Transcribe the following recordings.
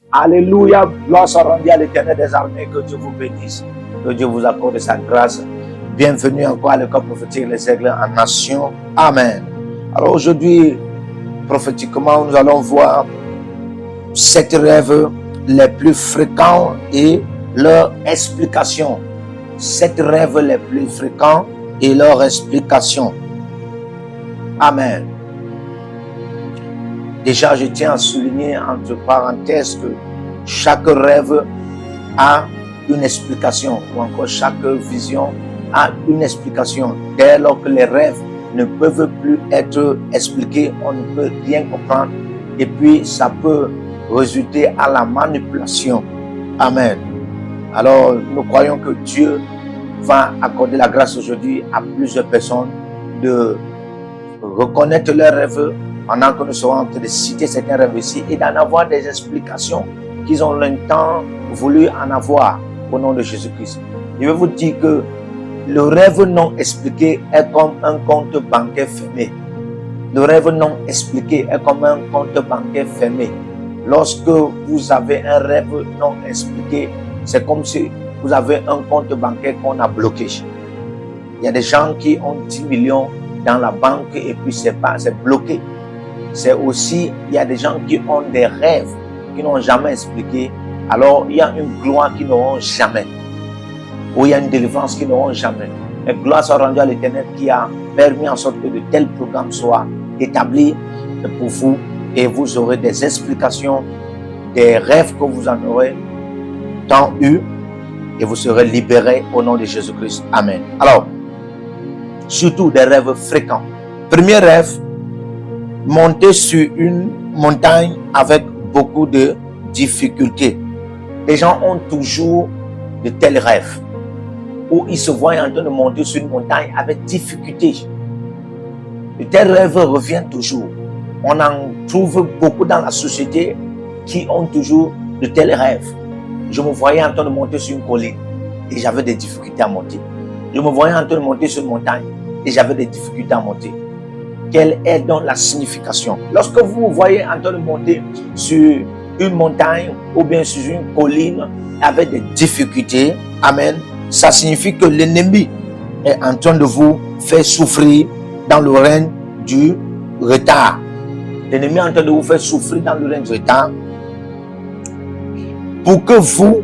Alléluia, gloire soit rendue à l'Éternel des armées, que Dieu vous bénisse, que Dieu vous accorde sa grâce. Bienvenue encore à l'école prophétique Les Aigles en Nation. Amen. Alors aujourd'hui, prophétiquement, nous allons voir 7 rêves les plus fréquents et leur explication. 7 rêves les plus fréquents et leur explication. Amen. Déjà, je tiens à souligner entre parenthèses que chaque rêve a une explication, ou encore chaque vision a une explication. Dès lors que les rêves ne peuvent plus être expliqués, on ne peut rien comprendre, et puis ça peut résulter à la manipulation. Amen. Alors, nous croyons que Dieu va accorder la grâce aujourd'hui à plusieurs personnes de reconnaître leurs rêves pendant que nous serons en train de citer certains rêves ici et d'en avoir des explications qu'ils ont longtemps voulu en avoir au nom de Jésus-Christ. Je vais vous dire que le rêve non expliqué est comme un compte bancaire fermé. Le rêve non expliqué est comme un compte bancaire fermé. Lorsque vous avez un rêve non expliqué, c'est comme si vous avez un compte bancaire qu'on a bloqué. Il y a des gens qui ont 10 millions dans la banque et puis c'est bloqué. C'est aussi, il y a des gens qui ont des rêves qui n'ont jamais expliqué. Alors, il y a une gloire qu'ils n'auront jamais. Ou il y a une délivrance qu'ils n'auront jamais. Et gloire soit rendue à l'Éternel qui a permis en sorte que de tels programmes soient établis pour vous. Et vous aurez des explications des rêves que vous en aurez tant eu. Et vous serez libérés au nom de Jésus-Christ. Amen. Alors, surtout des rêves fréquents. Premier rêve, monter sur une montagne avec beaucoup de difficultés. Les gens ont toujours de tels rêves où ils se voient en train de monter sur une montagne avec difficulté. De tels rêves reviennent toujours. On en trouve beaucoup dans la société qui ont toujours de tels rêves. Je me voyais en train de monter sur une colline et j'avais des difficultés à monter. Je me voyais en train de monter sur une montagne et j'avais des difficultés à monter. Quelle est donc la signification? Lorsque vous vous voyez en train de monter sur une montagne ou bien sur une colline avec des difficultés, amen, ça signifie que l'ennemi est en train de vous faire souffrir dans le règne du retard. L'ennemi est en train de vous faire souffrir dans le règne du retard pour que vous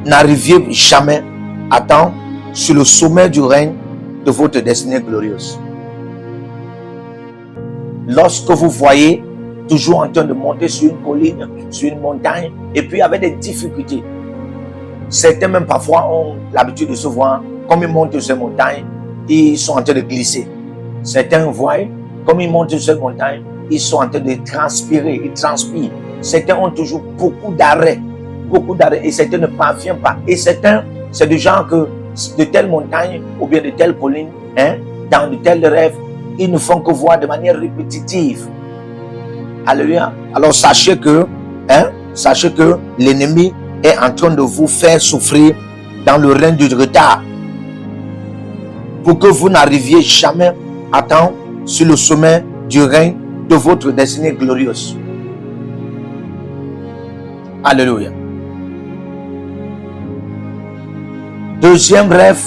n'arriviez jamais à temps sur le sommet du règne de votre destinée glorieuse. Lorsque vous voyez toujours en train de monter sur une colline, sur une montagne, et puis avec des difficultés. Certains même parfois ont l'habitude de se voir, comme ils montent sur ces montagnes, ils sont en train de glisser. Certains voient, comme ils montent sur cette montagne, ils sont en train de transpirer, ils transpirent. Certains ont toujours beaucoup d'arrêts, et certains ne parviennent pas. Et certains, c'est du genre que de telles montagnes ou bien de telles collines, dans de tels rêves, ils ne font que voir de manière répétitive. Alléluia. Alors sachez que l'ennemi est en train de vous faire souffrir dans le règne du retard pour que vous n'arriviez jamais à temps sur le sommet du règne de votre destinée glorieuse. Alléluia. Deuxième rêve,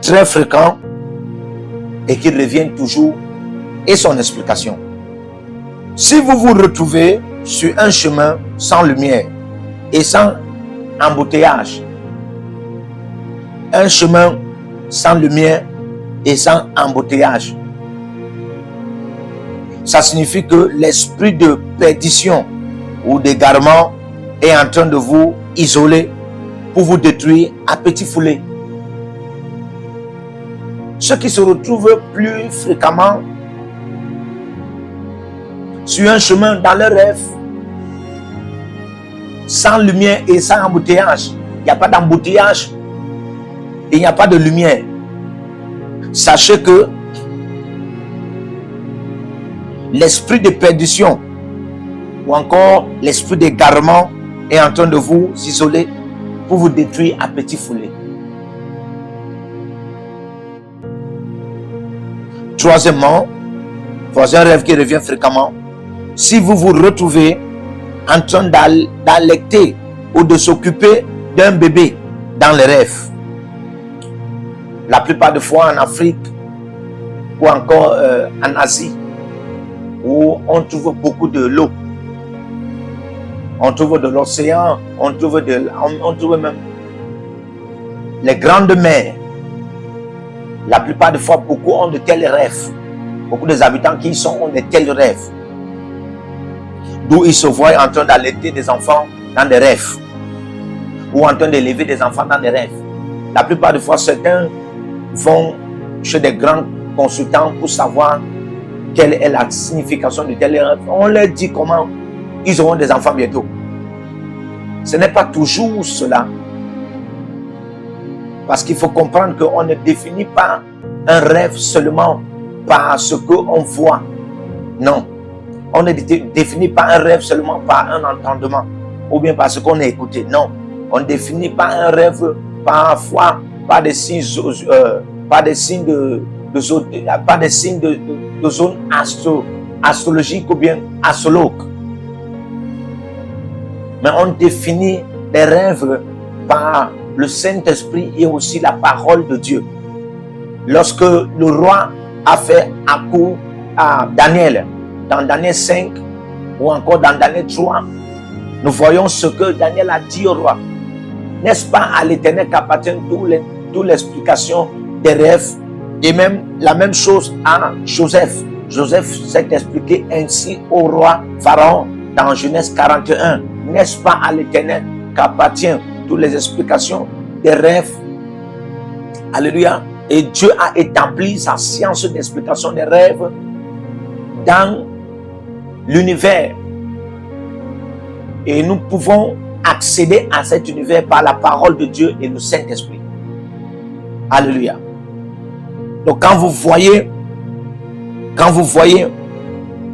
très fréquent et qui revient toujours, et son explication. Si vous vous retrouvez sur un chemin sans lumière et sans embouteillage, un chemin sans lumière et sans embouteillage, ça signifie que l'esprit de perdition ou d'égarement est en train de vous isoler pour vous détruire à petit foulée. Ceux qui se retrouvent plus fréquemment sur un chemin dans leur rêve, sans lumière et sans embouteillage. Il n'y a pas d'embouteillage et il n'y a pas de lumière. Sachez que l'esprit de perdition ou encore l'esprit d'égarement est en train de vous isoler pour vous détruire à petit foulée. Troisièmement, un rêve qui revient fréquemment, si vous vous retrouvez en train d'allaiter ou de s'occuper d'un bébé dans les rêves, la plupart des fois en Afrique ou encore en Asie, où on trouve beaucoup de l'eau, on trouve de l'océan, on trouve même les grandes mers. La plupart des fois, beaucoup ont de tels rêves. Beaucoup des habitants qui y sont ont de tels rêves. D'où ils se voient en train d'allaiter des enfants dans des rêves. Ou en train d'élever des enfants dans des rêves. La plupart des fois, certains vont chez des grands consultants pour savoir quelle est la signification de tels rêves. On leur dit comment ils auront des enfants bientôt. Ce n'est pas toujours cela. Parce qu'il faut comprendre qu'on ne définit pas un rêve seulement par ce qu'on voit. Non. On ne définit pas un rêve seulement par un entendement ou bien par ce qu'on a écouté. Non. On ne définit pas un rêve parfois par des signes, de zone astrologique ou bien astrologue. Mais on définit les rêves par le Saint-Esprit et aussi la parole de Dieu. Lorsque le roi a fait appel à Daniel, dans Daniel 5 ou encore dans Daniel 3, nous voyons ce que Daniel a dit au roi. N'est-ce pas à l'Éternel qu'appartiennent toutes les explications des rêves, et même la même chose à Joseph. Joseph s'est expliqué ainsi au roi Pharaon dans Genèse 41. N'est-ce pas à l'Éternel qu'appartiennent toutes les explications des rêves? Alléluia. Et Dieu a établi sa science d'explication des rêves dans l'univers. Et nous pouvons accéder à cet univers par la parole de Dieu et le Saint-Esprit. Alléluia. Donc quand vous voyez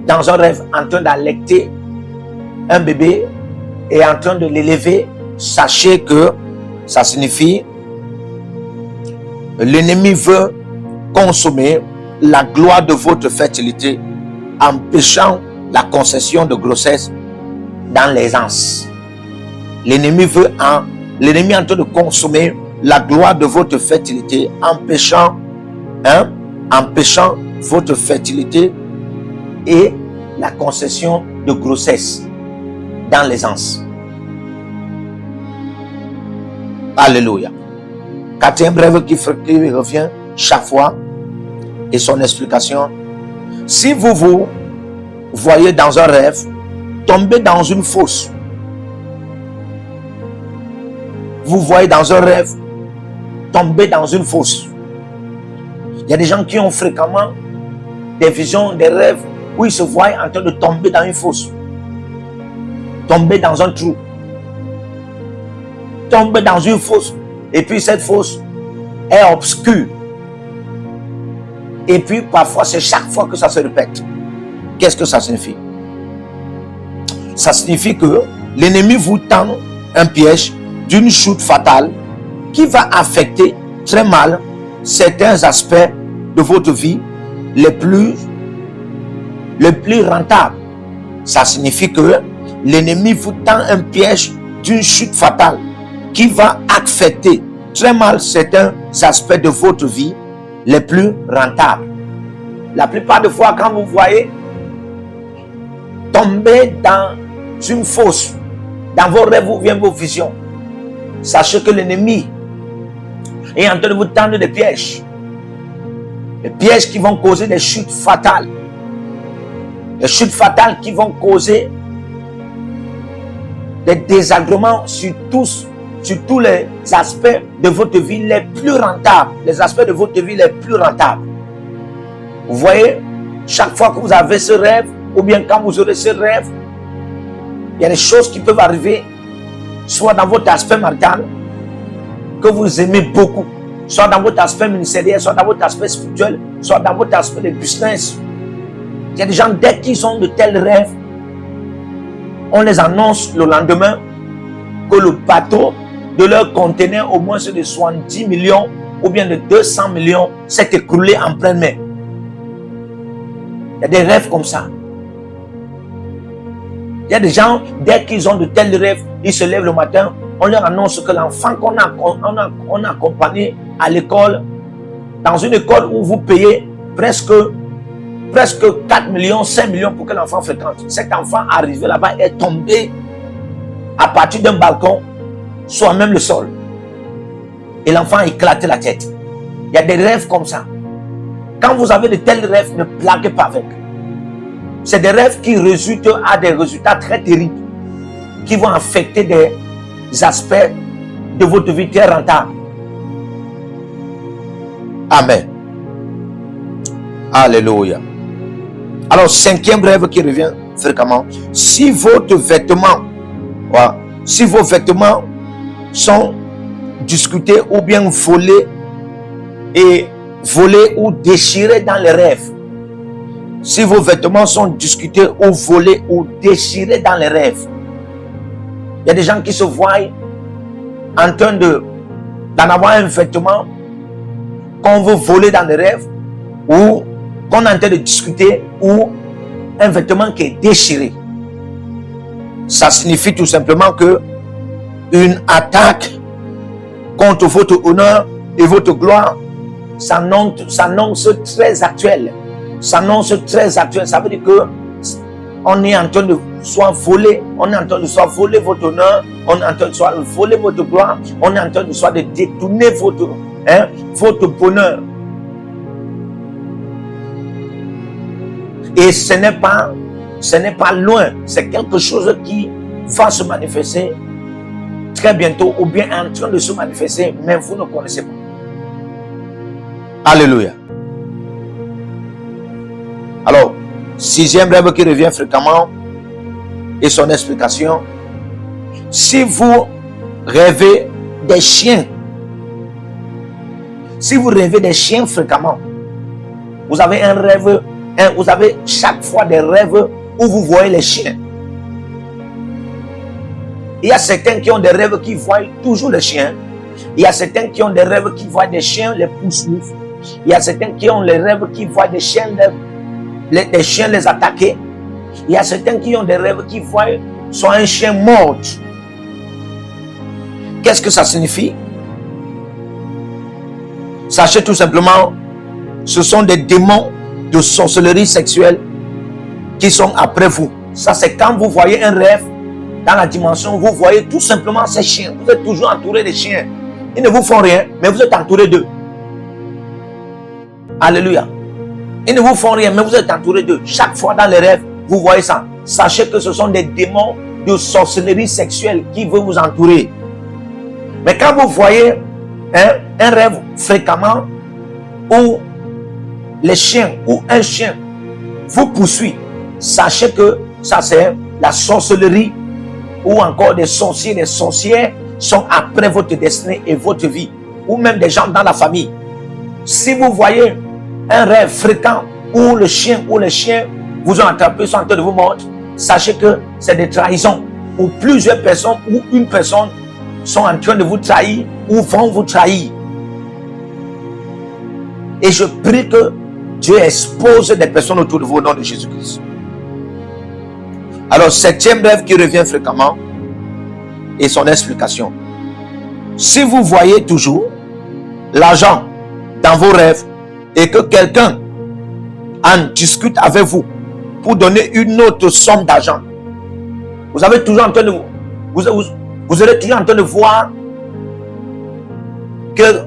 dans un rêve en train d'allaiter un bébé et en train de l'élever, sachez que ça signifie l'ennemi veut consommer la gloire de votre fertilité, empêchant la concession de grossesse dans l'aisance. L'ennemi est en train de consommer la gloire de votre fertilité, empêchant votre fertilité et la concession de grossesse dans l'aisance. Alléluia. Quatrième rêve qui revient chaque fois et son explication. Si vous voyez dans un rêve tomber dans une fosse, vous voyez dans un rêve tomber dans une fosse. Il y a des gens qui ont fréquemment des visions, des rêves où ils se voient en train de tomber dans une fosse, tomber dans un trou, tomber dans une fosse, et puis cette fosse est obscure. Et puis parfois c'est chaque fois que ça se répète. Qu'est-ce que ça signifie? Ça signifie que l'ennemi vous tend un piège d'une chute fatale qui va affecter très mal certains aspects de votre vie les plus rentables. Ça signifie que l'ennemi vous tend un piège d'une chute fatale qui va affecter très mal certains aspects de votre vie les plus rentables. La plupart des fois, quand vous voyez tomber dans une fosse, dans vos rêves ou bien vos visions, sachez que l'ennemi est en train de vous tendre des pièges. Des pièges qui vont causer des chutes fatales. Des chutes fatales qui vont causer des désagréments sur tous les aspects de votre vie les plus rentables. Les aspects de votre vie les plus rentables. Vous voyez, chaque fois que vous avez ce rêve, ou bien quand vous aurez ce rêve, il y a des choses qui peuvent arriver, soit dans votre aspect marital, que vous aimez beaucoup, soit dans votre aspect ministériel, soit dans votre aspect spirituel, soit dans votre aspect de business. Il y a des gens, dès qu'ils ont de tels rêves, on les annonce le lendemain que le bateau de leur conteneur, au moins de 70 millions ou bien de 200 millions, s'est écroulé en pleine mer. Il y a des rêves comme ça. Il y a des gens, dès qu'ils ont de tels rêves, ils se lèvent le matin, on leur annonce que l'enfant qu'on a accompagné à l'école, dans une école où vous payez presque 4 millions, 5 millions pour que l'enfant fréquente. Cet enfant arrivé là-bas est tombé à partir d'un balcon, soit même le sol. Et l'enfant a éclaté la tête. Il y a des rêves comme ça. Quand vous avez de tels rêves, ne blaguez pas avec. C'est des rêves qui résultent à des résultats très terribles, qui vont affecter des aspects de votre vie très rentables. Amen. Alléluia. Alors, 5e rêve qui revient fréquemment. Si vos vêtements sont discutés ou bien volés ou déchirés dans les rêves. Si vos vêtements sont discutés ou volés ou déchirés dans les rêves. Il y a des gens qui se voient en train d'en avoir un vêtement qu'on veut voler dans les rêves ou qu'on est en train de discuter ou un vêtement qui est déchiré. Ça signifie tout simplement que une attaque contre votre honneur et votre gloire s'annonce très actuelle. S'annonce très actuelle. Ça veut dire que on est en train de soit voler, on est en train de soit voler votre honneur, on est en train de soit voler votre gloire, on est en train de soit de détourner votre bonheur. Et ce n'est pas loin, c'est quelque chose qui va se manifester très bientôt ou bien en train de se manifester, mais vous ne connaissez pas. Alléluia. Alors, 6e rêve qui revient fréquemment et son explication. Si vous rêvez des chiens, fréquemment, vous avez un rêve, vous avez chaque fois des rêves où vous voyez les chiens. Il y a certains qui ont des rêves qui voient toujours les chiens. Il y a certains qui ont des rêves qui voient des chiens les poursuivre. Il y a certains qui ont les rêves qui voient des chiens les attaquer. Il y a certains qui ont des rêves qui voient soit un chien mort. Qu'est-ce que ça signifie? Sachez tout simplement, ce sont des démons de sorcellerie sexuelle qui sont après vous. Ça, c'est quand vous voyez un rêve dans la dimension, vous voyez tout simplement ces chiens. Vous êtes toujours entouré de chiens. Ils ne vous font rien, mais vous êtes entouré d'eux. Alléluia. Ils ne vous font rien, mais vous êtes entouré d'eux. Chaque fois dans les rêves, vous voyez ça. Sachez que ce sont des démons de sorcellerie sexuelle qui veulent vous entourer. Mais quand vous voyez un rêve fréquemment où les chiens ou un chien vous poursuit, sachez que ça c'est la sorcellerie ou encore des sorciers, des sorcières sont après votre destinée et votre vie, ou même des gens dans la famille. Si vous voyez un rêve fréquent où le chien ou les chiens vous ont attrapé, sont en train de vous mordre, sachez que c'est des trahisons, où plusieurs personnes ou une personne sont en train de vous trahir ou vont vous trahir. Et je prie que Dieu expose des personnes autour de vous au nom de Jésus-Christ. Alors, 7e rêve qui revient fréquemment et son explication. Si vous voyez toujours l'argent dans vos rêves et que quelqu'un en discute avec vous pour donner une autre somme d'argent, vous avez toujours en train de vous serez toujours en train de voir que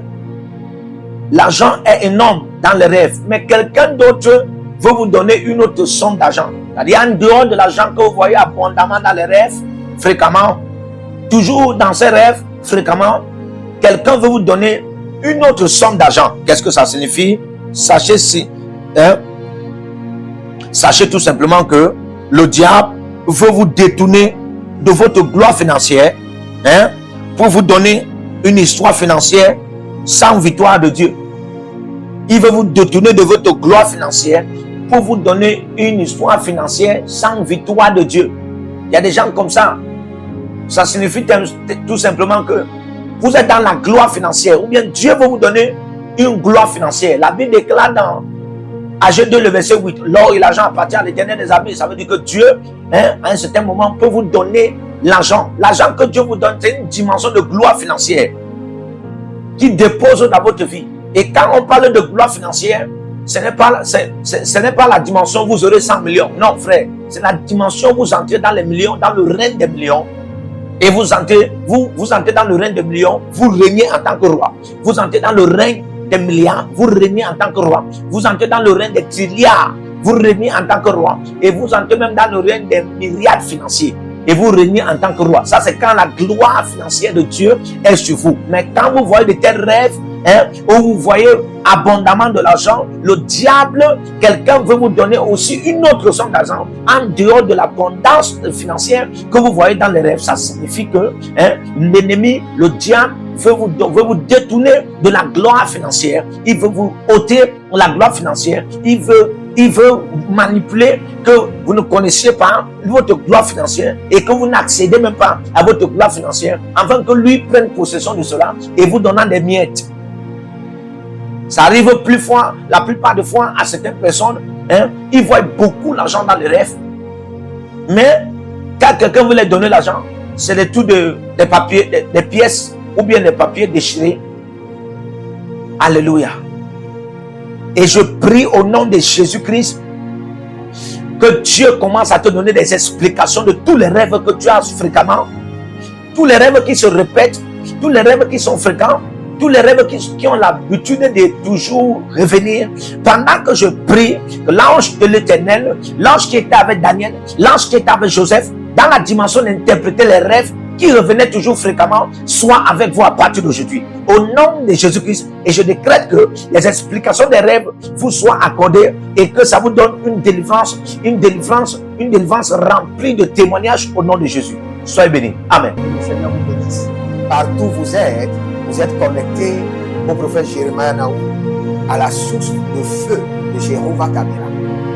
l'argent est énorme dans les rêves, mais quelqu'un d'autre veut vous donner une autre somme d'argent. C'est-à-dire en dehors de l'argent que vous voyez abondamment dans les rêves, fréquemment, toujours dans ces rêves, fréquemment, quelqu'un veut vous donner une autre somme d'argent. Qu'est-ce que ça signifie? Sachez tout simplement que le diable veut vous détourner de votre gloire financière, pour vous donner une histoire financière sans victoire de Dieu. Il veut vous détourner de votre gloire financière pour vous donner une histoire financière sans victoire de Dieu. Il y a des gens comme ça. Ça signifie tout simplement que vous êtes dans la gloire financière, ou bien Dieu veut vous donner une gloire financière. La Bible déclare Âgé 2, le verset 8. L'or et l'argent appartient à l'Éternel des armées. Ça veut dire que Dieu, à un certain moment, peut vous donner l'argent. L'argent que Dieu vous donne, c'est une dimension de gloire financière qui dépose dans votre vie. Et quand on parle de gloire financière, ce n'est pas la dimension où vous aurez 100 millions. Non, frère. C'est la dimension où vous entrez dans les millions, dans le règne des millions. Et vous entrez dans le règne des millions, vous régnez en tant que roi. Vous entrez dans le règne des milliards, vous régnez en tant que roi. Vous entrez dans le règne des trilliards, vous régnez en tant que roi. Et vous entrez même dans le règne des milliards financiers. Et vous régnez en tant que roi. Ça, c'est quand la gloire financière de Dieu est sur vous. Mais quand vous voyez de tels rêves, où vous voyez abondamment de l'argent, le diable, quelqu'un veut vous donner aussi une autre somme d'argent en dehors de l'abondance financière que vous voyez dans les rêves. Ça signifie que l'ennemi, le diable, veut vous détourner de la gloire financière. Il veut vous ôter la gloire financière. Il veut manipuler que vous ne connaissiez pas votre gloire financière et que vous n'accédez même pas à votre gloire financière, afin que lui prenne possession de cela et vous donnant des miettes. Ça arrive la plupart des fois à certaines personnes, ils voient beaucoup l'argent dans les rêves, mais quand quelqu'un veut leur donner l'argent, c'est des tout des papiers, des pièces ou bien des papiers déchirés. Alléluia. Et je prie au nom de Jésus-Christ que Dieu commence à te donner des explications de tous les rêves que tu as fréquemment, tous les rêves qui se répètent, tous les rêves qui sont fréquents, tous les rêves qui ont l'habitude de toujours revenir. Pendant que je prie, que l'ange de l'Éternel, l'ange qui était avec Daniel, l'ange qui était avec Joseph, dans la dimension d'interpréter les rêves qui revenaient toujours fréquemment, soit avec vous à partir d'aujourd'hui. Au nom de Jésus-Christ, et je décrète que les explications des rêves vous soient accordées et que ça vous donne une délivrance remplie de témoignages au nom de Jésus. Soyez bénis. Amen. Le Seigneur vous bénisse. Partout où vous êtes connectés au prophète Jérémie Naou, à la source de feu de Jéhovah Caméra.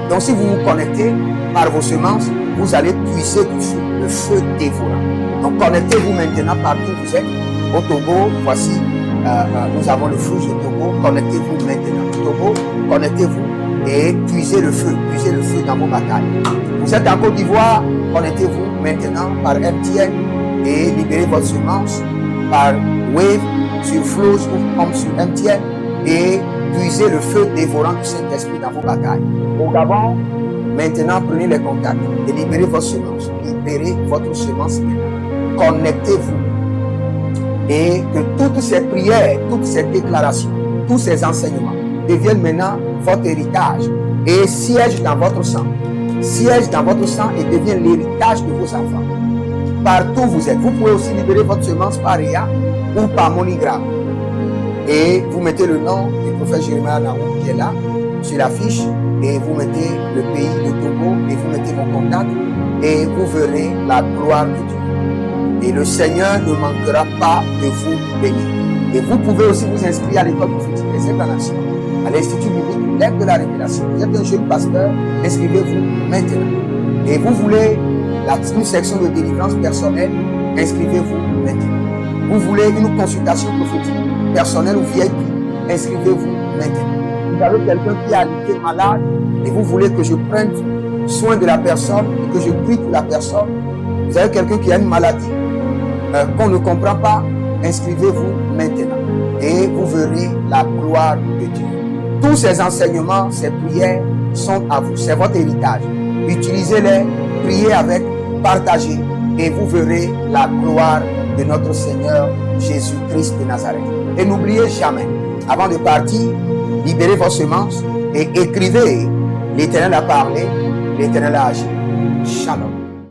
Donc si vous vous connectez par vos semences, vous allez puiser du feu, le feu dévorant. Donc connectez-vous maintenant partout où vous êtes. Au Togo, voici, nous avons le feu au Togo. Connectez-vous maintenant. Au Togo, connectez-vous et puisez le feu dans vos batailles. Vous êtes en Côte d'Ivoire, connectez-vous maintenant par MTN et libérez votre semence par Wave sur Flow comme sur MTN et puisez le feu dévorant du Saint-Esprit dans vos batailles. Au Gabon, maintenant prenez les contacts et libérez votre semence. Libérez votre semence maintenant. Connectez-vous et que toutes ces prières, toutes ces déclarations, tous ces enseignements deviennent maintenant votre héritage et siègent dans votre sang. Siègent dans votre sang et deviennent l'héritage de vos enfants. Partout où vous êtes, vous pouvez aussi libérer votre semence par RIA ou par MoneyGram. Et vous mettez le nom du prophète Jérémie Naou qui est là, sur la fiche, et vous mettez le pays, le Togo, et vous mettez mon contact, et vous verrez la gloire de Dieu. Et le Seigneur ne manquera pas de vous bénir. Et vous pouvez aussi vous inscrire à l'école prophétique des Éclanations, à l'Institut biblique L'Aide de la Révélation. Vous êtes un jeune pasteur, inscrivez-vous maintenant. Et vous voulez une section de délivrance personnelle, inscrivez-vous maintenant. Vous voulez une consultation prophétique personnelle ou VIP, inscrivez-vous maintenant. Vous avez quelqu'un qui a été malade et vous voulez que je prenne soin de la personne et que je prie pour la personne. Vous avez quelqu'un qui a une maladie qu'on ne comprend pas, inscrivez-vous maintenant et vous verrez la gloire de Dieu. Tous ces enseignements, ces prières sont à vous, c'est votre héritage. Utilisez-les, priez avec, partagez et vous verrez la gloire de notre Seigneur Jésus-Christ de Nazareth. Et n'oubliez jamais, avant de partir, libérez vos semences et écrivez: l'Éternel a parlé, l'Éternel a agi. Shalom.